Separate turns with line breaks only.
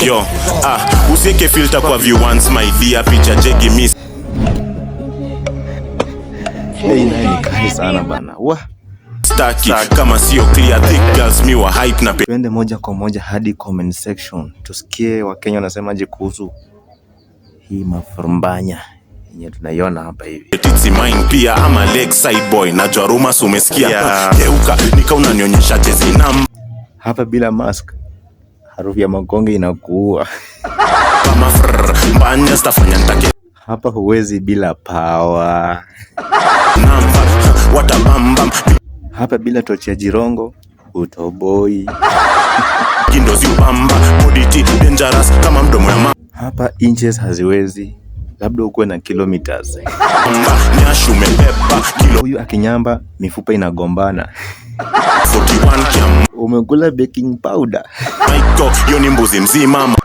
Yo, usieke filter kwa view once my dear, picha jegi miss.
Hey, ni kali sana bana.
Staki kama sio clear thick girls mi wa hype na
twende moja kwa moja hadi comment section. Tusikie Wakenya wanasemaje kuhusu hii mafurumbanya yenye tunaiona hapa hivi.
It's mine pia ama Lakeside boy na Jaruma umesikia. Geuka nika unanionyesha jezi namba.
Hapa bila mask harufu ya makonge inakuua.
Kama mbanya stafanya nitake.
Hapa huwezi bila power.
Namba watabamba.
Hapa bila tochi ya jirongo utoboi.
Kindozi ubamba body dangerous kama mdomo ya mama.
Hapa inches haziwezi, labda ukuwe na kilometers.
Nyashu umebeba kilo.
Huyu akinyamba mifupa inagombana.
41
umekula baking powder.
Maiko, yo ni mbuzi mzima.